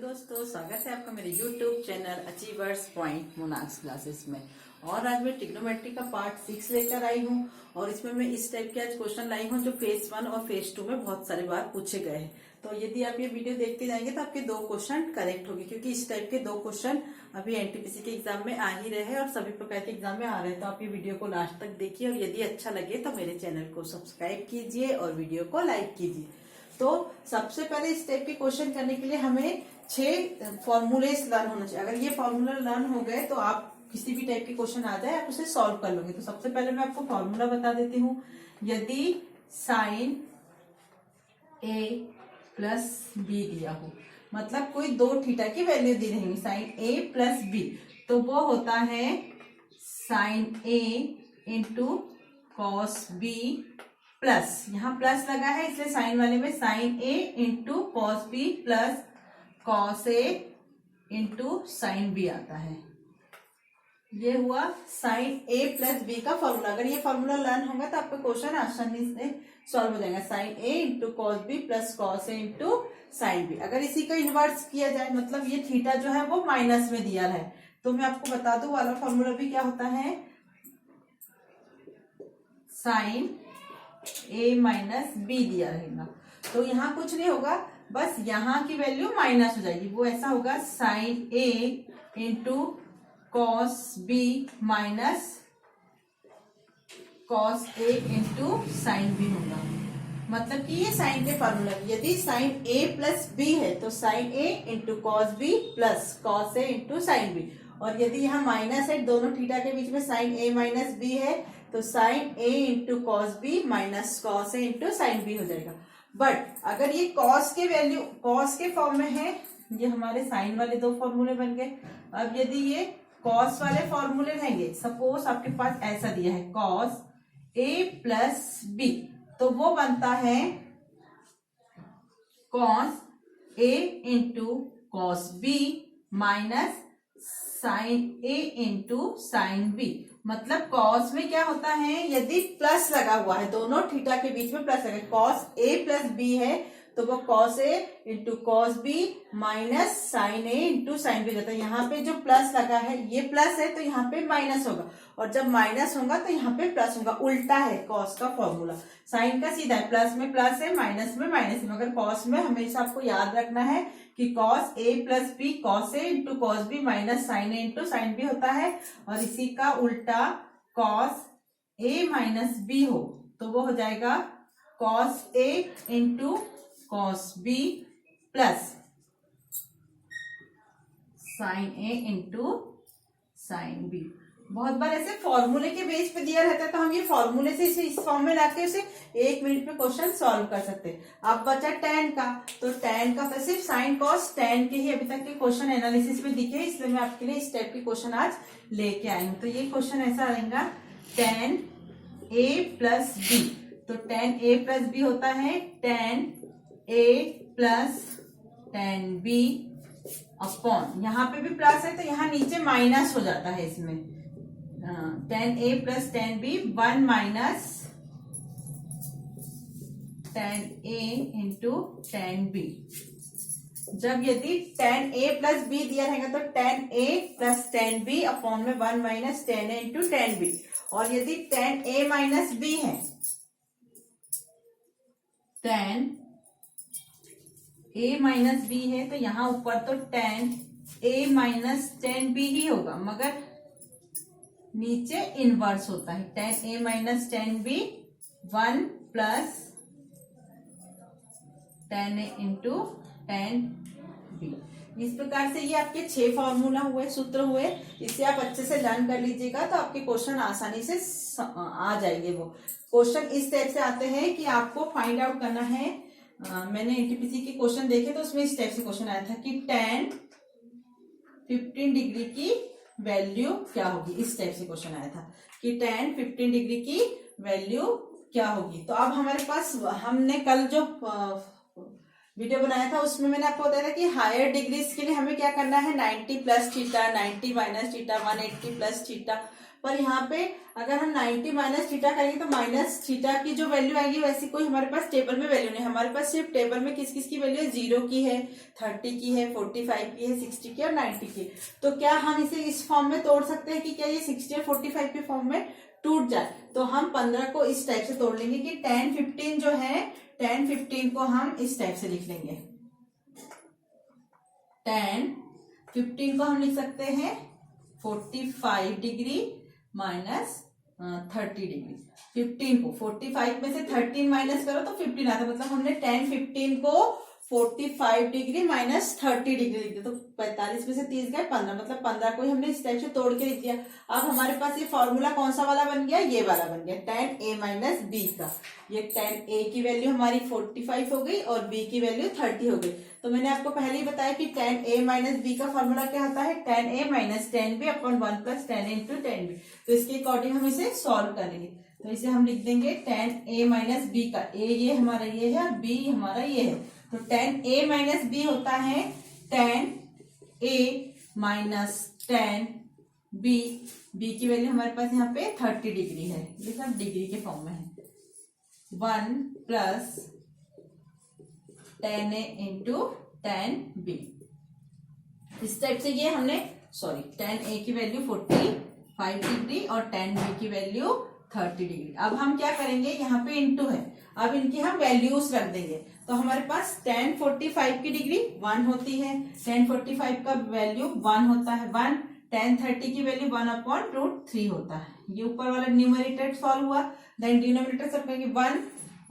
दोस्तों, स्वागत है आपका मेरे YouTube channel Achievers Point Monax Classes में। और आज मैं ट्रिग्नोमेट्री का पार्ट 6 लेकर आई हूँ और इसमें मैं इस टाइप के आज क्वेश्चन लाई हूँ जो फेज 1 और फेज 2 में बहुत सारे बार पूछे गए हैं। तो यदि आप ये वीडियो देखते जाएंगे तो आपके 2 क्वेश्चन करेक्ट होंगे, क्योंकि इस टाइप के 2 क्वेश्चन अभी एनटीपीसी के एग्जाम में आ ही रहे हैं और सभी प्रकार के एग्जाम में आ रहे हैं। तो आप ये वीडियो को लास्ट तक देखिए और यदि अच्छा लगे तो मेरे चैनल को सब्सक्राइब कीजिए और वीडियो को लाइक कीजिए। तो सबसे पहले इस टाइप के क्वेश्चन करने के लिए हमें 6 फॉर्मूलेस लर्न होना चाहिए। अगर ये फॉर्मूला लर्न हो गए तो आप किसी भी टाइप के क्वेश्चन आ जाए आप उसे सॉल्व कर लोगे। तो सबसे पहले मैं आपको फॉर्मूला बता देती हूँ। यदि साइन ए प्लस बी दिया हो, मतलब कोई 2 थीटा की वैल्यू दी रहेंगी, साइन ए प्लस बी, तो वो होता है sine A into cos B plus, यहाँ प्लस लगा है इसलिए साइन वाले में sine A into cos B plus cos A into sine B आता है। ये हुआ साइन ए प्लस बी का फॉर्मूला। अगर ये फॉर्मूला लर्न होगा तो आपका क्वेश्चन आसानी से सॉल्व हो जाएगा। Sine A into cos B plus cos A into sine B. अगर इसी का इन्वर्स किया जाए, मतलब ये थीटा जो है वो माइनस में दिया है, तो मैं आपको बता दूं वाला फॉर्मूला भी क्या होता है, साइन ए माइनस बी दिया रहेगा। तो यहाँ कुछ नहीं होगा, बस यहाँ की वैल्यू माइनस हो जाएगी। वो ऐसा होगा sine A into cos B minus cos A into sine B होगा। मतलब कि ये साइन के फॉर्मूला, यदि साइन ए प्लस बी है तो sine A into cos B plus cos A into sine B. और यदि यहाँ माइनस है, दोनों थीटा के बीच में साइन ए माइनस बी है, तो sine A into cos B minus cos A into sine B हो जाएगा। बट अगर ये कॉस के वैल्यू कॉस के फॉर्म में है, ये हमारे साइन वाले 2 फॉर्मूले बन गए। अब यदि ये कॉस वाले फॉर्मूले रहेंगे, सपोज आपके पास ऐसा दिया है कॉस ए प्लस बी, तो वो बनता है cos A into cos B minus sine A into sine B. मतलब कॉस में क्या होता है, यदि प्लस लगा हुआ है, दोनों थीटा के बीच में प्लस लगा, कॉस ए प्लस बी है तो वो cos A into cos B minus sine A into sine B रहता है। यहाँ पे जो प्लस लगा है ये प्लस है तो यहाँ पे माइनस होगा, और जब माइनस होगा तो यहाँ पे प्लस होगा। उल्टा है कॉस का फॉर्मूला, साइन का सीधा है, प्लस में प्लस है माइनस में माइनस है, मगर कॉस में हमेशा आपको याद रखना है कि cos A plus B cos A into cos B minus sine A into sine B होता है। और इसी का उल्टा कॉस ए माइनस बी हो तो वो हो जाएगा cos A into cos B plus sine A into sine B. बहुत बार ऐसे फॉर्मूले के बेस पे दिया रहता है तो हम ये फॉर्मूले से इसे इस फॉर्म में लाके उसे 1 मिनट में क्वेश्चन सॉल्व कर सकते हैं। अब बचा tan का, तो tan का तो सिर्फ साइन कॉस tan के ही अभी तक के क्वेश्चन एनालिसिस में दिखे, इसलिए मैं आपके लिए इस टाइप के क्वेश्चन आज लेके आई हूँ। तो ये क्वेश्चन ऐसा रहेगा tan a प्लस बी, तो tan a प्लस बी होता है tan a plus tan b upon, यहाँ पे भी प्लस है तो यहाँ नीचे माइनस हो जाता है इसमें, tan a plus tan b 1 minus tan a into tan b। जब यदि tan a प्लस b दिया रहेगा तो tan a plus tan b upon में 1 minus tan a into tan b। और यदि tan a माइनस b है, tan a minus b है तो यहाँ ऊपर तो tan a minus tan b ही होगा, मगर नीचे इनवर्स होता है, tan a minus tan b 1 plus tan a into tan b। इस प्रकार से ये आपके 6 फॉर्मूला हुए, सूत्र हुए। इसे आप अच्छे से लर्न कर लीजिएगा तो आपके क्वेश्चन आसानी से आ जाएंगे। वो क्वेश्चन इस टाइप से आते हैं कि आपको फाइंड आउट करना है। मैंने एनटीपीसी के क्वेश्चन देखे तो उसमें इस टाइप से क्वेश्चन आया था कि tan 15 डिग्री की वैल्यू क्या होगी। इस टाइप से क्वेश्चन आया था कि tan 15 डिग्री की वैल्यू क्या होगी। तो अब हमारे पास, हमने कल जो वीडियो बनाया था उसमें मैंने आपको बताया था कि हायर डिग्रीज के लिए हमें क्या करना है, 90 plus theta, 90 minus theta, 180 plus theta, पर यहाँ पे अगर हम 90 माइनस थीटा करेंगे तो माइनस थीटा की जो वैल्यू आएगी वैसी कोई हमारे पास टेबल में वैल्यू नहीं, हमारे पास सिर्फ टेबल में किस किस की वैल्यू है, 0 की है, 30 की है, 45 की है, 60 की और 90 की। तो क्या हम इसे इस फॉर्म में तोड़ सकते हैं कि क्या ये 60 और 45 के फॉर्म में टूट जाए? तो हम 15 को इस टाइप से तोड़ लेंगे कि 10 15 जो है 10 15 को हम इस टाइप से लिख लेंगे। 10 15 को हम लिख सकते हैं 45 डिग्री माइनस 30 डिग्री। 15 को 45 में से 13 माइनस करो तो 15 आता है, मतलब हमने 10 15 को 45 डिग्री माइनस 30 डिग्री लिख दिया। तो 45 में से 30 गए 15, मतलब 15 को ही हमने इस टाइप से तोड़ के लिख दिया। अब हमारे पास ये फॉर्मूला कौन सा वाला बन गया, ये वाला बन गया, tan a माइनस बी का। ये tan a की वैल्यू हमारी 45 हो गई और b की वैल्यू 30 हो गई। तो मैंने आपको पहले ही बताया कि tan a माइनस बी का फॉर्मूला क्या होता है, tan a minus tan b upon 1 plus tan a into tan b। तो इसके अकॉर्डिंग हम इसे सॉल्व करेंगे। तो इसे हम लिख देंगे tan a माइनस बी का, a ये हमारा ये है और b हमारा ये है। तो tan a माइनस बी होता है tan a minus tan b। b की वैल्यू हमारे पास यहाँ पे 30 डिग्री है, ये सब डिग्री के फॉर्म में है। 1 plus tan a into tan b। इस टाइप से ये हमने tan a की वैल्यू 45 डिग्री और tan b की वैल्यू 30 डिग्री। अब हम क्या करेंगे, यहाँ पे इंटू है, अब इनकी हम वैल्यूज रख देंगे। तो हमारे पास tan 45 की डिग्री 1 होती है, tan 45 का वैल्यू 1 होता है 1, tan 30 की वैल्यू 1 अपॉन √3 होता है। ये ऊपर वाला न्यूमरेटर सॉल्व हुआ, देन डिनोमिनेटर सब करेंगे 1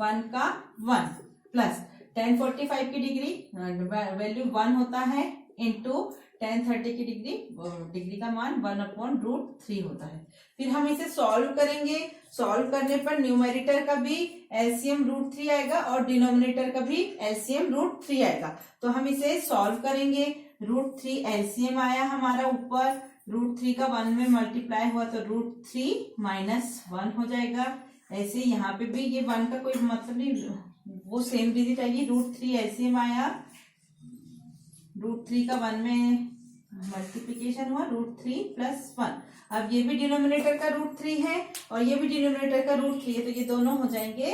1 का 1 प्लस tan 45 की डिग्री वैल्यू 1 होता है इंटू tan 30 की डिग्री का मान 1 अपॉन √3 होता है। फिर हम इसे सॉल्व करेंगे, सॉल्व करने पर न्यूमरेटर का भी एलसीएम √3 आएगा और डिनोमिनेटर का भी एलसीएम √3 आएगा। तो हम इसे सॉल्व करेंगे, √3 एलसीएम आया हमारा ऊपर, √3 का 1 में मल्टीप्लाई हुआ तो √3 माइनस 1 हो जाएगा। ऐसे यहाँ पे भी ये 1 का कोई मतलब नहीं, वो सेम डिजिट आएगी। √3 एलसीएम आया, √3 का 1 में मल्टीप्लीकेशन हुआ, √3 प्लस 1। अब ये भी डिनोमिनेटर का √3 है और ये भी डिनोमिनेटर का √3 है, तो ये दोनों हो जाएंगे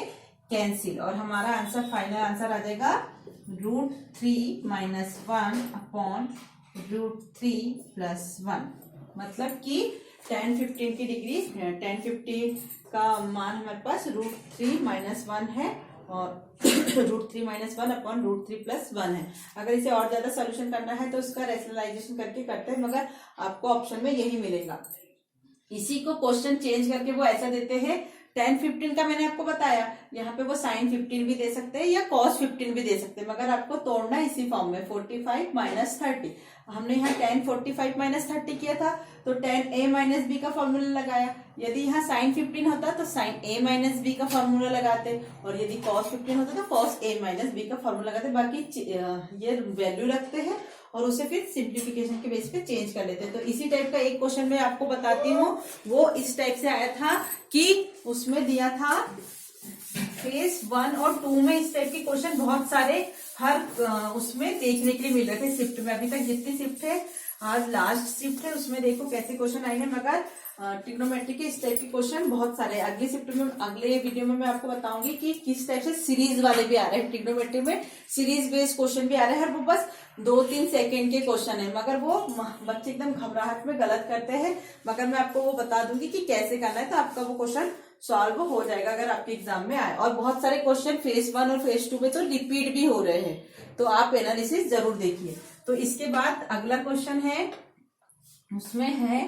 कैंसिल और हमारा आंसर फाइनल आंसर आ जाएगा √3 माइनस 1 अपॉन √3 प्लस 1। मतलब कि tan 15 की डिग्री, tan 15 का मान हमारे पास √3 माइनस 1 है और √3 माइनस 1 अपॉन √3 प्लस 1 है। अगर इसे और ज्यादा सोल्यूशन करना है तो उसका रैशनलाइजेशन करके करते हैं, मगर आपको ऑप्शन में यही मिलेगा। इसी को क्वेश्चन चेंज करके वो ऐसा देते हैं, tan 15 का मैंने आपको बताया, यहाँ पे वो sin 15 भी दे सकते हैं या cos 15 भी दे सकते हैं, मगर आपको तोड़ना इसी फॉर्म में 45 माइनस 30। हमने यहाँ tan 45 माइनस 30 किया था तो tan a माइनस बी का फॉर्मूला लगाया। यदि यहाँ sin 15 होता तो sin a माइनस बी का फॉर्मूला लगाते और यदि cos 15 होता तो cos a माइनस बी का फॉर्मूला लगाते। बाकी ये वैल्यू रखते हैं और उसे फिर सिंप्लीफिकेशन के बेस पे चेंज कर लेते हैं। तो इसी टाइप का एक क्वेश्चन मैं आपको बताती हूँ, वो इस टाइप से आया था कि उसमें दिया था फेज 1 और 2 में इस टाइप के क्वेश्चन बहुत सारे हर उसमें देखने के लिए मिल रहे थे शिफ्ट में। अभी तक जितनी शिफ्ट है, आज लास्ट शिफ्ट है, उसमें देखो कैसे क्वेश्चन आए हैं, मगर ट्रिग्नोमेट्री के इस टाइप के क्वेश्चन बहुत सारे। अगले शिफ्ट में, अगले वीडियो में मैं आपको बताऊंगी कि किस टाइप से सीरीज वाले भी आ रहे हैं। ट्रिग्नोमेट्री में सीरीज बेस्ड क्वेश्चन भी आ रहे हैं, वो बस 2-3 सेकेंड के क्वेश्चन है, मगर वो बच्चे एकदम घबराहट में गलत करते हैं, मगर मैं आपको वो बता दूंगी कि कैसे करना है, तो आपका वो क्वेश्चन सॉल्व हो जाएगा अगर आपके एग्जाम में आए। और बहुत सारे क्वेश्चन फेज 1 और फेज 2 में तो रिपीट भी हो रहे हैं, तो आप एनालिसिस जरूर देखिए। तो इसके बाद अगला क्वेश्चन है, उसमें है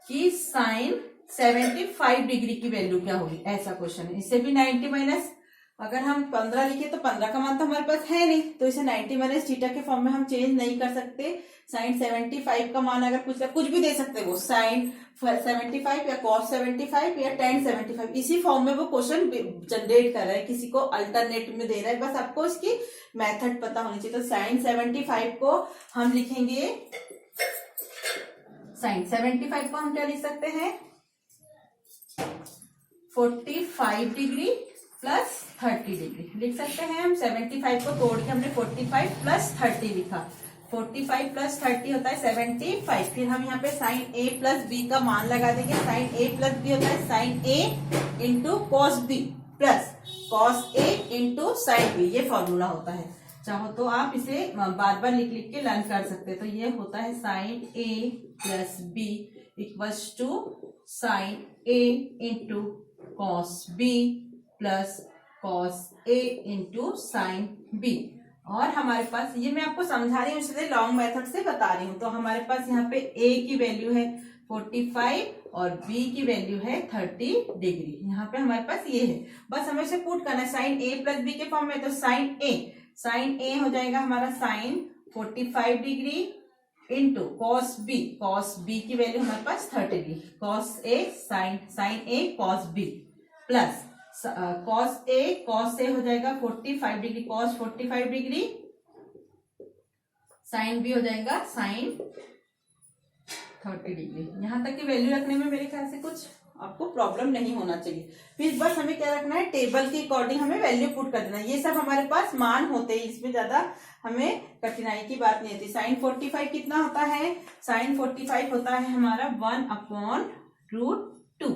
कि साइन 75 डिग्री की वैल्यू क्या होगी, ऐसा क्वेश्चन है। इससे भी 90 माइनस, अगर हम 15 लिखे तो 15 का मान तो हमारे पास है नहीं, तो इसे 90 माइनस थीटा के फॉर्म में हम चेंज नहीं कर सकते। साइन 75 का मान अगर कुछ भी दे सकते हैं, वो साइन 75 या cos 75 या tan 75, इसी फॉर्म में वो क्वेश्चन जनरेट कर रहा है, किसी को अल्टरनेट में दे रहा है, बस आपको इसकी मेथड पता होनी चाहिए। तो साइन 75 को हम लिखेंगे, साइन 75 को हम क्या लिख सकते हैं, 45 डिग्री प्लस 30 डिग्री लिख सकते हैं हम। 75 को तोड़ के हमने 45 प्लस 30 लिखा, 45 प्लस 30 होता है 75। फिर हम यहाँ पे साइन ए प्लस बी का मान लगा देंगे। साइन ए प्लस बी होता है sine A into cos B plus cos A into sine B, ये फॉर्मूला होता है। चाहो तो आप इसे बार बार लिख लिख के लर्न कर सकते हैं। तो ये होता है sine A plus B equals to sine A into cos B plus cos A into sine B. और हमारे पास ये मैं आपको समझा रही हूँ इसलिए लॉन्ग मेथड से बता रही हूँ। तो हमारे पास यहाँ पे a की वैल्यू है 45 और b की वैल्यू है 30 डिग्री। यहाँ पे हमारे पास ये है, बस हमें इसे पुट करना है साइन a प्लस बी के फॉर्म में। तो साइन ए हो जाएगा हमारा sine 45 degree into cos B की वैल्यू हमारे पास 30 degree, cos A sine A cos B plus cos A हो जाएगा 45 degree cos 45 degree, sine B हो जाएगा साइन 30 डिग्री। यहां तक की वैल्यू रखने में मेरे ख्याल से कुछ आपको प्रॉब्लम नहीं होना चाहिए। फिर बस हमें क्या रखना है, टेबल के अकॉर्डिंग हमें वैल्यू पुट कर देना है। ये सब हमारे पास मान होते हैं, इसमें ज्यादा हमें कठिनाई की बात नहीं होती। साइन 45 कितना होता है, साइन 45 होता है हमारा 1/√2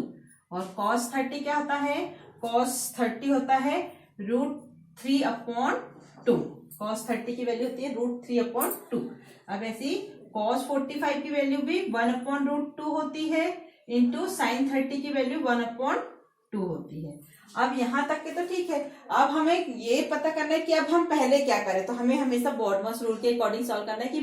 और कॉस 30 क्या होता है, कॉस 30 होता है √3/2। कॉस 30 की वैल्यू होती है √3/2। अब ऐसी कॉस 45 की वैल्यू भी 1/√2 होती है इंटू साइन 30 की वैल्यू 1/2 होती है। अब यहां तक के तो ठीक है। अब हमें ये पता करना है कि अब हम पहले क्या करें। तो हमें हमेशा बॉडमॉस रूल के अकॉर्डिंग सॉल्व करना है कि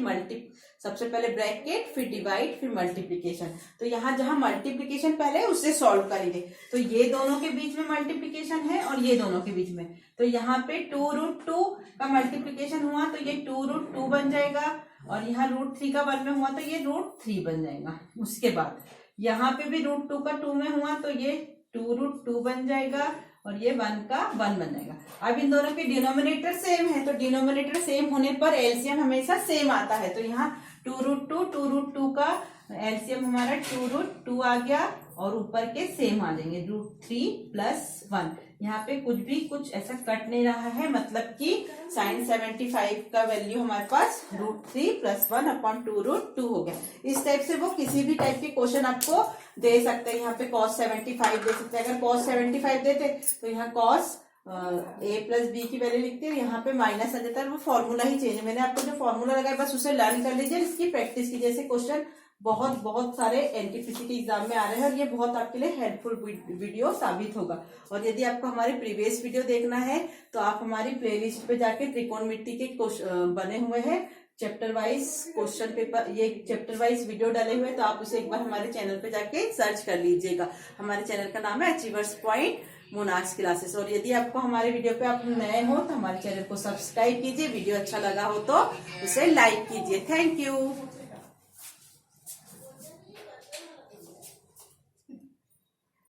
सबसे पहले ब्रैकेट फिर डिवाइड फिर मल्टीप्लीकेशन। तो यहाँ जहां मल्टीप्लीकेशन पहले उससे सॉल्व करेंगे। तो ये दोनों के बीच में मल्टीप्लीकेशन है और ये दोनों के बीच में, तो यहाँ पे 2√2 का मल्टीप्लीकेशन हुआ तो ये 2√2 बन जाएगा और यहाँ √3 का 1 में हुआ तो ये √3 बन जाएगा। उसके बाद यहाँ पे भी √2 का 2 में हुआ तो ये 2√2 बन जाएगा और ये 1 का 1 बन जाएगा। अब इन दोनों के डिनोमिनेटर सेम है तो डिनोमिनेटर सेम होने पर एलसीएम हमेशा सेम आता है। तो यहाँ 2√2 का एलसीएम हमारा 2√2 आ गया और ऊपर के सेम आ जाएंगे √3 + 1। यहाँ पे कुछ ऐसा कट नहीं रहा है, मतलब कि साइन 75 का वैल्यू हमारे पास √3 + 1/2√2 हो गया। इस टाइप से वो किसी भी टाइप के क्वेश्चन आपको दे सकते हैं। यहाँ पे cos 75 दे सकते हैं। अगर cos 75 देते तो यहाँ cos a + b की वैल्यू लिखते हैं, यहाँ पे माइनस आ जाता है। वो फॉर्मूला ही चेंज है। मैंने आपको जो फॉर्मूला लगाया बस उसे लर्न कर लीजिए, इसकी प्रैक्टिस कीजिए। जैसे क्वेश्चन बहुत सारे एनटीपीसी के एग्जाम में आ रहे हैं और ये बहुत आपके लिए हेल्पफुल वीडियो साबित होगा। और यदि आपको हमारे प्रीवियस वीडियो देखना है तो आप हमारी प्लेलिस्ट पे जाके त्रिकोणमिति के बने हुए हैं चैप्टर वाइज क्वेश्चन पेपर, ये चैप्टर वाइज वीडियो डाले हुए, तो आप उसे एक बार हमारे चैनल पे जाके सर्च कर लीजिएगा। हमारे चैनल का नाम है अचीवर्स पॉइंट मोनाक्स क्लासेस। और यदि आपको हमारे वीडियो पे आप नए हो तो हमारे चैनल को सब्सक्राइब कीजिए, वीडियो अच्छा लगा हो तो उसे लाइक कीजिए। Thank you.